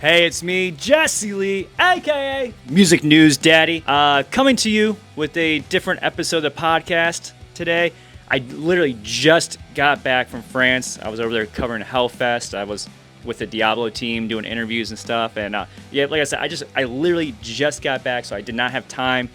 Hey, it's me, Jesse Lee, aka Music News Daddy, coming to you with a different episode of the podcast today. I literally just got back from France. I was over there covering Hellfest. I was with the Diablo team doing interviews and stuff. And like I said, I literally just got back, so I did not have time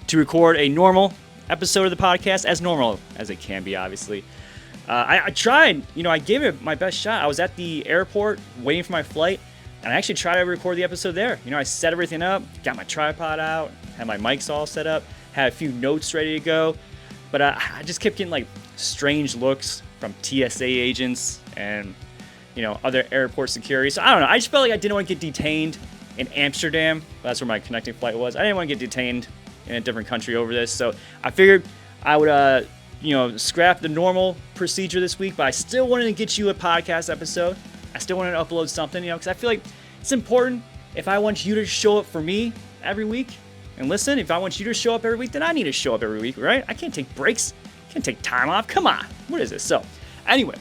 to record a normal episode of the podcast, as normal as it can be, obviously. I tried, I gave it my best shot. I was at the airport waiting for my flight. And I actually tried to record the episode there. I set everything up, got my tripod out, had my mics all set up, had a few notes ready to go. But I just kept getting strange looks from TSA agents and, other airport security. So I don't know. I just felt like I didn't want to get detained in Amsterdam. That's where my connecting flight was. I didn't want to get detained in a different country over this. So I figured I would, scrap the normal procedure this week. But I still wanted to get you a podcast episode. I still wanted to upload something, because I feel like it's important. If I want you to show up for me every week and listen, if I want you to show up every week, then I need to show up every week, right? I can't take breaks. I can't take time off. Come on. What is this? So anyway,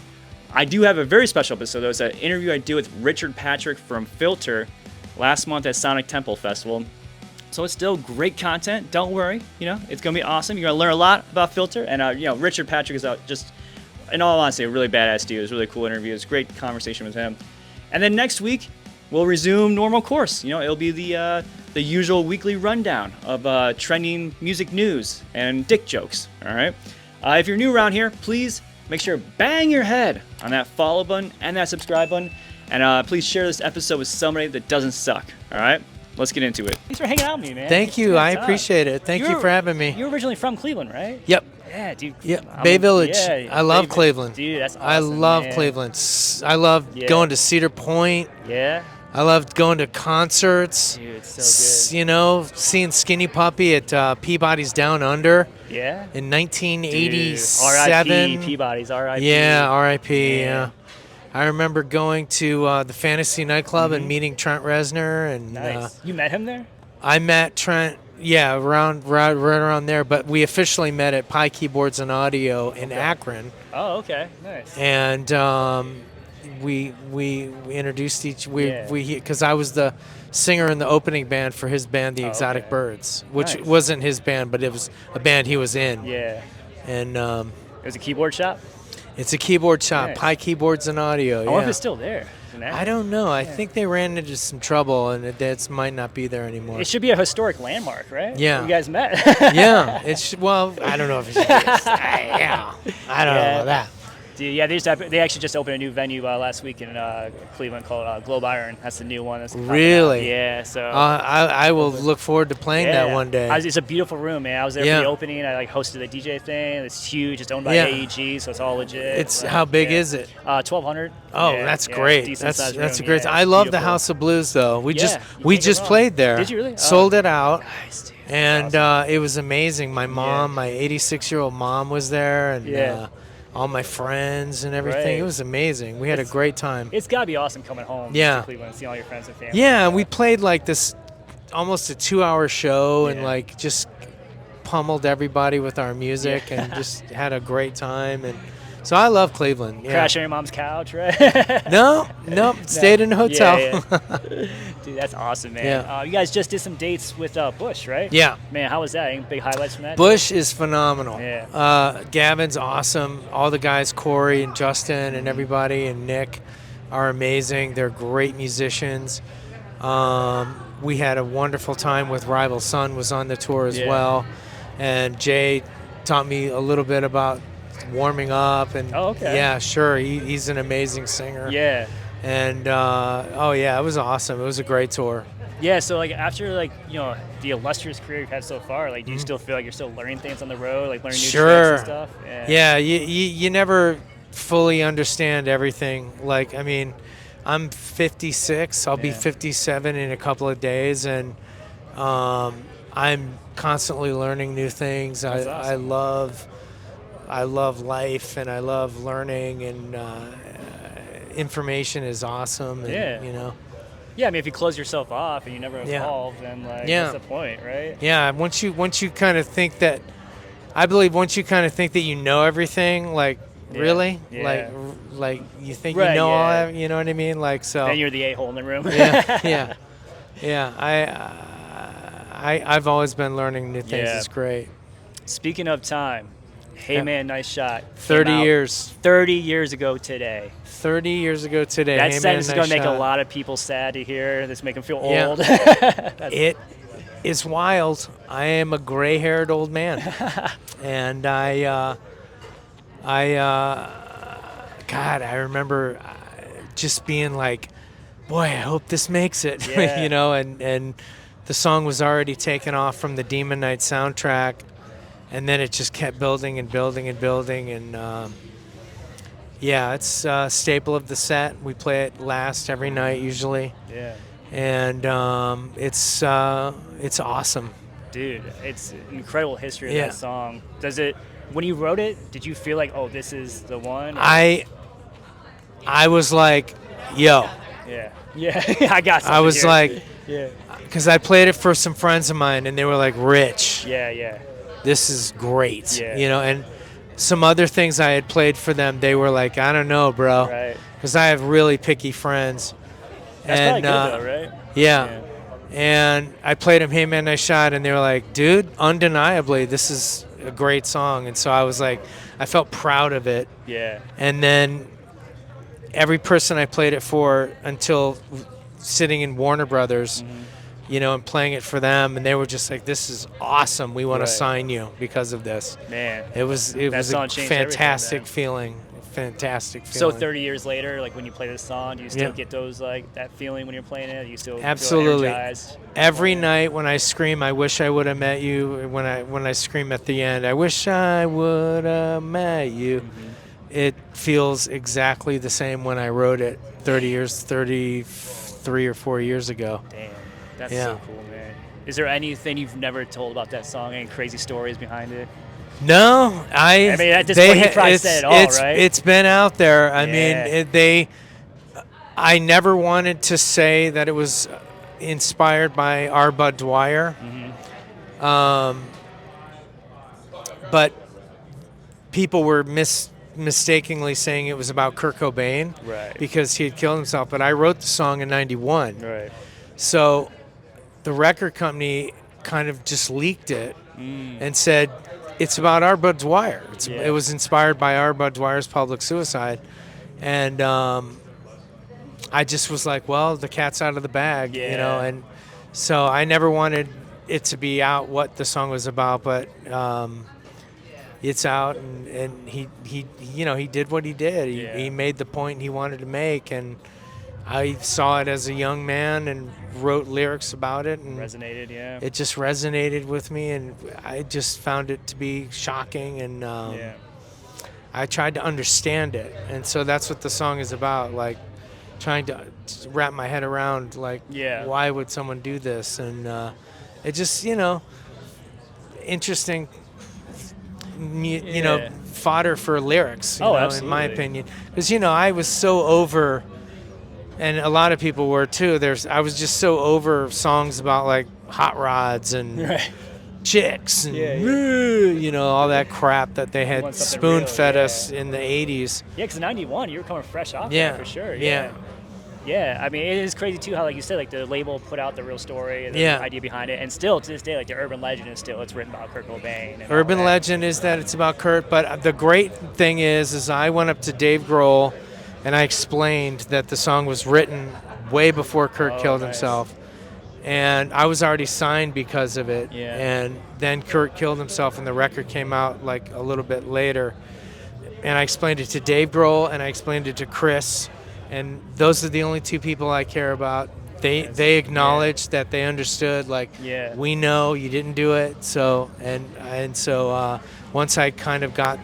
I do have a very special episode. It was an interview I did with Richard Patrick from Filter last month at Sonic Temple Festival. So it's still great content. Don't worry. It's going to be awesome. You're going to learn a lot about Filter. And, Richard Patrick is just, in all honesty, a really badass dude. It was a really cool interview. It was a great conversation with him. And then next week, we'll resume normal course. It'll be the usual weekly rundown of trending music news and dick jokes. All right. If you're new around here, please make sure to bang your head on that follow button and that subscribe button. And please share this episode with somebody that doesn't suck. All right. Let's get into it. Thanks for hanging out with me, man. Thank you. I appreciate it. Thank you for having me. You're originally from Cleveland, right? Yep. Yeah, dude. Yep. Bay Village. Yeah, I love Cleveland. Dude, that's awesome. I love man. Cleveland. I love going to Cedar Point. Yeah. I loved going to concerts. Dude, it's so good. Seeing Skinny Puppy at Peabody's Down Under. Yeah. In 1987. R.I.P. Peabody's R.I.P. Yeah, R.I.P. Yeah. I remember going to the Fantasy nightclub and meeting Trent Reznor. And nice. You met him there? I met Trent. Yeah, right around there. But we officially met at Pi Keyboards and Audio in Akron. Oh, okay, nice. And we introduced because I was the singer in the opening band for his band, the Exotic Birds, which wasn't his band, but it was a band he was in. Yeah. And it was a keyboard shop. It's a keyboard shop, nice. Pi Keyboards and Audio. I wonder if it's still there. I don't know. I think they ran into some trouble, and it might not be there anymore. It should be a historic landmark, right? Yeah. You guys met. Yeah. I don't know if it should be. I don't know about that. Dude, yeah, they actually just opened a new venue last week in Cleveland called Globe Iron. That's the new one. That's really? Yeah. So I will look forward to playing that one day. It's a beautiful room, man. I was there for the opening. I hosted the DJ thing. It's huge. It's owned by AEG, so it's all legit. How big is it? 1,200. Oh, that's great. That's a great. Yeah, I love the House of Blues though. We just played there. Did you really? Sold it out. Nice, dude. And awesome. It was amazing. My mom, my 86-year-old mom, was there, and all my friends and everything. Right. It was amazing. We had a great time. It's got to be awesome coming home to Cleveland and seeing all your friends and family. Yeah, we played this almost a 2-hour show and just pummeled everybody with our music and just had a great time. And so I love Cleveland. Yeah. Crash on your mom's couch, right? No, stayed in a hotel. Yeah. Dude, that's awesome, man. Yeah. You guys just did some dates with Bush, right? Yeah. Man, how was that? Any big highlights from that? Bush is phenomenal. Yeah. Gavin's awesome. All the guys, Corey and Justin and everybody and Nick are amazing. They're great musicians. We had a wonderful time with Rival Son was on the tour as well. And Jay taught me a little bit about warming up and yeah, sure, he's an amazing singer. Yeah. And it was awesome. It was a great tour. Yeah, so after the illustrious career you've had so far, do you still feel like you're still learning things on the road, learning new tricks and stuff? Yeah, you never fully understand everything. I'm 56. I'll be 57 in a couple of days, and I'm constantly learning new things. That's awesome. I love life, and I love learning, and information is awesome. And, Yeah, I mean, if you close yourself off and you never evolve, then what's the point, right? Yeah, once you kind of think that, I believe once you kind of think that you know everything, really? Yeah. Like you think Right, you know all yeah. that, you know what I mean? Like, so. Then you're the a-hole in the room. Yeah. I've always been learning new things. Yeah. It's great. Speaking of time, Hey Yeah. Man, Nice Shot. 30 came out years. 30 years ago today. 30 years ago today. That Hey sentence Man, is going nice to make a shot. lot of people sad to hear. This make them feel Yeah. old. It is wild. I am a gray-haired old man, and God, I remember just being like, boy, I hope this makes it. Yeah. You know, and the song was already taken off from the Demon Knight soundtrack, and then it just kept building and building and building, and yeah, it's a staple of the set. We play it last every night usually. Yeah. And it's awesome. Dude, it's an incredible history of Yeah. that song. Does it, when you wrote it, did you feel like, oh, this is the one? I was like, yo. Yeah. Yeah. I got something I was here. like, Yeah. because I played it for some friends of mine, and they were like, Rich, Yeah. this is great. Yeah. You know, and some other things I had played for them, they were like, I don't know, bro. Right. Because I have really picky friends. That's and probably good, though, right? Yeah. And I played them Hey Man, Nice Shot, and they were like, dude, undeniably, this is a great song. And so I was like, I felt proud of it. Yeah. And then every person I played it for until sitting in Warner Brothers, you know, and playing it for them, and they were just like, this is awesome. We want Right. to sign you because of this. Man. It was a song changed fantastic everything, feeling. Fantastic So feeling. 30 years later, like when you play this song, do you still Yeah. get those, like, that feeling when you're playing it? Do you still Absolutely. feel energized? Every night when I scream, I wish I would have met you. When I scream at the end, I wish I would have met you. It feels exactly the same when I wrote it 33 or 4 years ago. Damn, that's Yeah. so cool, man. Is there anything you've never told about that song? Any crazy stories behind it? No, I mean, at this point, you probably said it all, right? It's been out there. I Yeah. mean, I never wanted to say that it was inspired by R. Bud Dwyer, but people were mistakenly saying it was about Kurt Cobain, Right. because he had killed himself. But I wrote the song in '91, Right. so the record company kind of just leaked it and said, it's about R. Bud Dwyer. Yeah. It was inspired by R. Bud Dwyer's public suicide. And I just was like, well, the cat's out of the bag, you know. Yeah. And so I never wanted it to be out what the song was about, but it's out, and he you know, he did what he did. Yeah. He made the point he wanted to make, and I saw it as a young man and wrote lyrics about it, and Resonated, yeah. it just resonated with me, and I just found it to be shocking, and Yeah. I tried to understand it, and so that's what the song is about, like trying to wrap my head around, like, Yeah. why would someone do this? And it just, you know, interesting, you know, Yeah. fodder for lyrics, you Oh, know, in absolutely. my opinion, because, you know, I was so over. And a lot of people were too. I was just so over songs about like hot rods and Right. chicks and Yeah. you know, all that crap that they had want something spoon real, fed yeah. us in the '80s. Yeah, because in 91, you were coming fresh off Yeah. that for sure. Yeah. Yeah, I mean, it is crazy too how, like you said, like the label put out the real story and the Yeah. idea behind it, and still to this day, like the urban legend is still, it's written about Kurt Cobain. And all Urban that. legend is that it's about Kurt, but the great thing is I went up to Dave Grohl and I explained that the song was written way before Kurt Oh, killed nice. himself. And I was already signed because of it. Yeah. And then Kurt killed himself, and the record came out like a little bit later. And I explained it to Dave Grohl, and I explained it to Chris. And those are the only two people I care about. They acknowledged that they understood, like, Yeah. we know you didn't do it. So once I kind of got,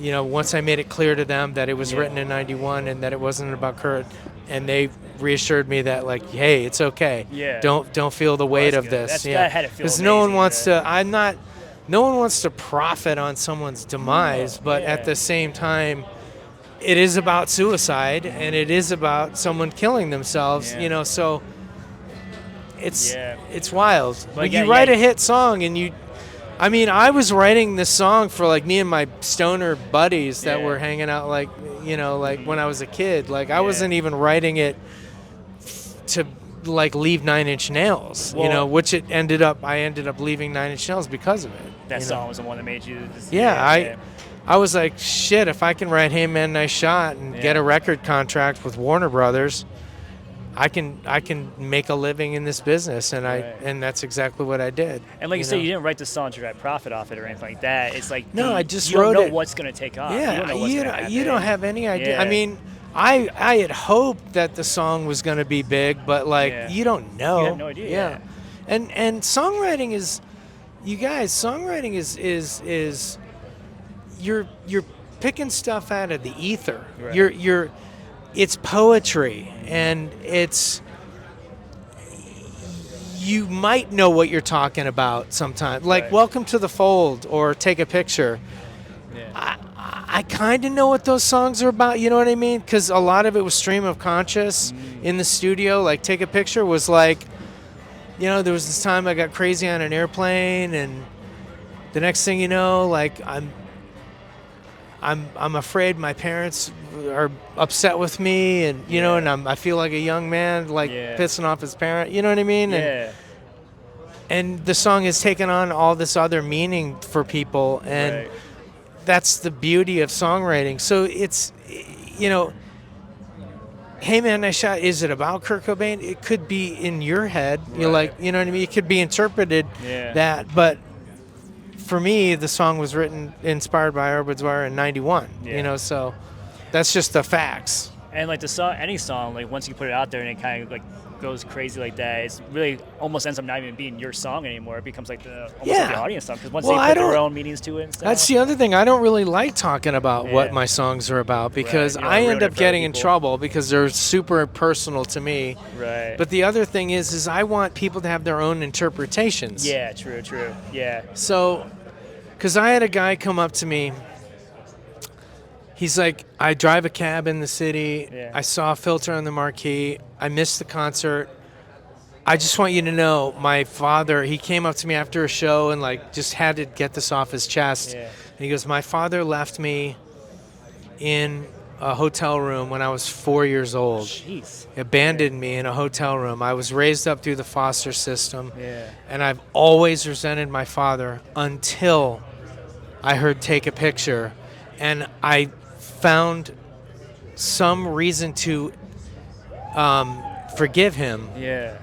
you know, once I made it clear to them that it was written in '91 and that it wasn't about Kurt, and they reassured me that, like, hey, it's okay. Yeah. Don't feel the weight that's of good. this. That had to feel Because no one amazing, wants right? no one wants to profit on someone's demise, but yeah. at the same time, it is about suicide and it is about someone killing themselves. Yeah. You know, so it's Yeah. it's wild. But But yeah, you write yeah. a hit song and I mean, I was writing this song for like me and my stoner buddies that were hanging out, like, you know, like when I was a kid. Like I wasn't even writing it to like leave Nine Inch Nails, you know, which I ended up leaving Nine Inch Nails because of it. That song was the one that made you. I was like, shit, if I can write Hey Man, Nice Shot and get a record contract with Warner Brothers, I can make a living in this business, and and that's exactly what I did. And like you said, you didn't write the song to drive profit off it or anything like that. It's like I just you wrote don't know it. what's going to take off. Yeah, you don't have any idea. Yeah. I mean, I had hoped that the song was going to be big, but like you don't know. You have no idea. Yeah. And songwriting is, you guys, songwriting is you're picking stuff out of the ether. Right. It's poetry, and you might know what you're talking about sometimes. Like Welcome to the Fold or Take a Picture. Yeah. I kind of know what those songs are about, you know what I mean? Because a lot of it was stream of conscious in the studio. Like Take a Picture was like, you know, there was this time I got crazy on an airplane, and the next thing you know, like I'm afraid my parents are upset with me, and you know, and I feel like a young man like pissing off his parent. You know what I mean? Yeah. And the song has taken on all this other meaning for people, and that's the beauty of songwriting. So it's, you know, Hey Man, Nice Shot, is it about Kurt Cobain? It could be in your head. You're like, you know what I mean? It could be interpreted that, but for me, the song was written, inspired by Arbitwire in '91. You know, so that's just the facts. And like the song, any song, like once you put it out there and it kind of like goes crazy like that, it's really almost ends up not even being your song anymore. It becomes like like the audience song, because once they put their own meanings to it and stuff. That's the other thing. I don't really like talking about what my songs are about, because I end up getting in trouble because they're super personal to me. Right. But the other thing is I want people to have their own interpretations. Yeah, true. Yeah. So, because I had a guy come up to me. He's like, I drive a cab in the city. I saw a filter on the marquee. I missed the concert. I just want you to know, my father, he came up to me after a show and like just had to get this off his chest. And he goes, my father left me in a hotel room when I was 4 years old. Jeez. Abandoned me in a hotel room. I was raised up through the foster system. And I've always resented my father until I heard Take a Picture. And I found some reason to forgive him.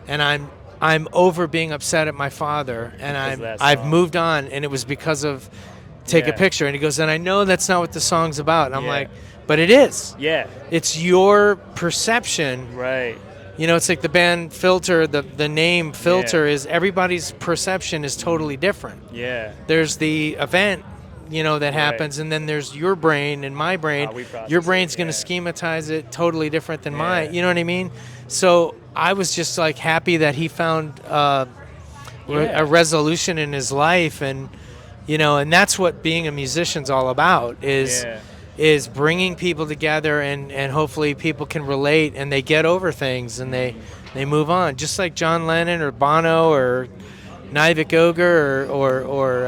And I'm over being upset at my father, and I've moved on, and it was because of Take a Picture. And he goes, and I know that's not what the song's about. And I'm like, but it is. It's your perception. Right. You know, it's like the band Filter, the name Filter is, everybody's perception is totally different. There's the event, you know, that happens, and then there's your brain and my brain. Your brain's going to schematize it totally different than mine. You know what I mean? So I was just like happy that he found a resolution in his life, and you know, and that's what being a musician's all about, is bringing people together, and hopefully people can relate and they get over things and they move on, just like John Lennon or Bono or Nivek Ogre or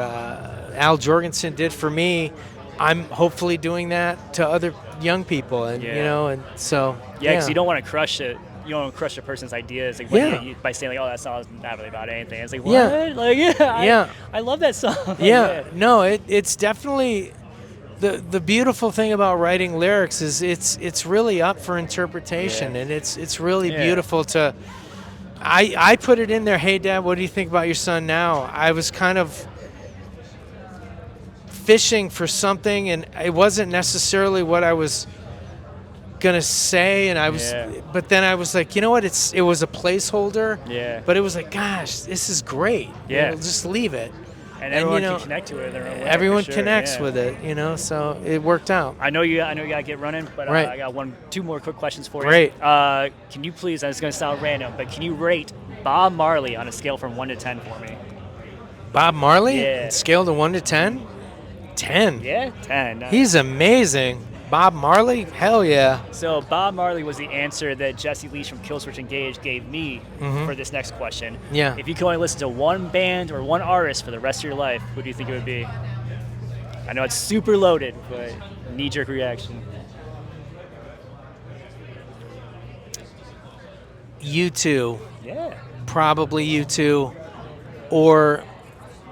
Al Jorgensen did for me. I'm hopefully doing that to other young people, and you know, and so because you don't want to crush it. You don't want to crush a person's ideas like by saying like, "Oh, that song's not really about anything." It's like, what? Like, I love that song. No, it's definitely the beautiful thing about writing lyrics is it's really up for interpretation, and it's really beautiful to. I put it in there. Hey, Dad, what do you think about your son now? I was kind of fishing for something, and it wasn't necessarily what I was gonna say, and I was but then I was like, you know what, it was a placeholder, but it was like, gosh, this is great, you know, just leave it, and everyone can connect to it in their own way. Everyone connects with it, you know, so it worked out. I know you gotta get running, but I got two more quick questions for you. Great. Can you please, it's gonna sound random, but can you rate Bob Marley on a scale from 1 to 10 for me? Bob Marley? Scale to 1 to 10? 10. 10. Nice. He's amazing. Bob Marley? Hell yeah. So Bob Marley was the answer that Jesse Leach from Killswitch Engage gave me for this next question. Yeah. If you could only listen to one band or one artist for the rest of your life, who do you think it would be? I know it's super loaded, but knee-jerk reaction. U2. Yeah. Probably U2 or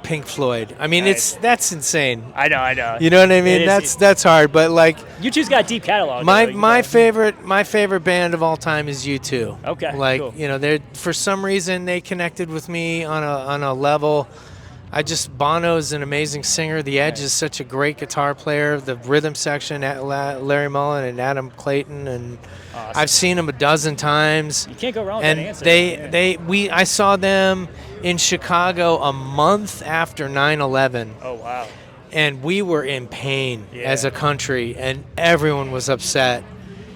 Pink Floyd. I mean, Nice. that's insane. I know. You know what I mean? It is- That's hard, but like U2's got a deep catalog. my favorite band of all time is U2. Okay, Like, cool. you know, they for some reason they connected with me on a level. Bono's an amazing singer. The Edge is such a great guitar player. The rhythm section, Larry Mullen and Adam Clayton, and Awesome. I've seen them a dozen times. You can't go wrong with And that answer. I saw them in Chicago a month after 9/11, Oh, wow. and we were in pain Yeah. as a country, and everyone was upset.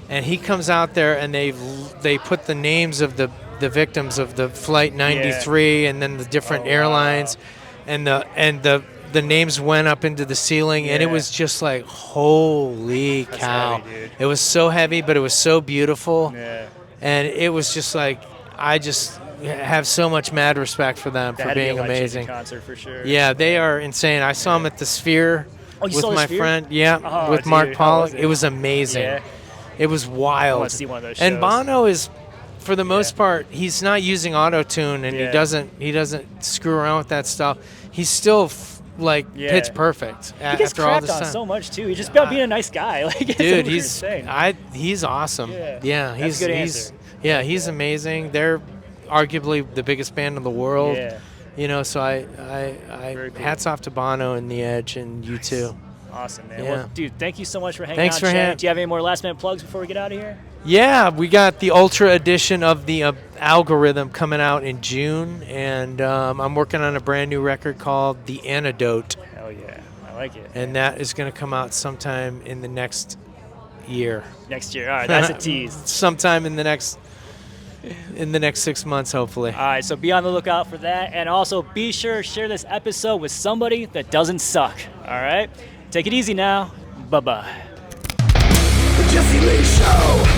And he comes out there, and they put the names of the victims of the Flight 93, and then the different Oh, wow. airlines, and the names went up into the ceiling, and it Yeah. was just like, holy That's cow! heavy, dude. It was so heavy, but it was so beautiful. Yeah. And it was just like, I just have so much mad respect for them That for had to be being a life-changing amazing. concert for sure. Yeah, they are insane. I saw them at the Sphere Oh, you with saw the my Sphere? friend. Yeah, Oh, with dude, Mark how Pollock. was It was amazing. Yeah. It was I wild. want to see one of those And shows. Bono is, for the most part, he's not using auto-tune, and Yeah. he doesn't screw around with that stuff. He's still Yeah. pitch perfect He gets after all crapped this on time. so much too. He's just about being a nice guy. Like, it's Dude, insane. he's awesome. Yeah. he's That's a good he's answer. he's amazing. They're arguably the biggest band in the world. Yeah. You know, so I Very cool. hats off to Bono and The Edge and you too. Awesome, man. Yeah. Well, dude, thank you so much for hanging Thanks out. for chatting. having- Do you have any more last-minute plugs before we get out of here? Yeah, we got the Ultra edition of the Algorithm coming out in June, and I'm working on a brand new record called The Antidote, Hell yeah, I like it. and that is going to come out sometime in the next year. Next year, all right, that's a tease. Sometime in the next 6 months, hopefully. All right, so be on the lookout for that, and also be sure to share this episode with somebody that doesn't suck. All right, take it easy now. Bye bye. The Jesse Lee Show.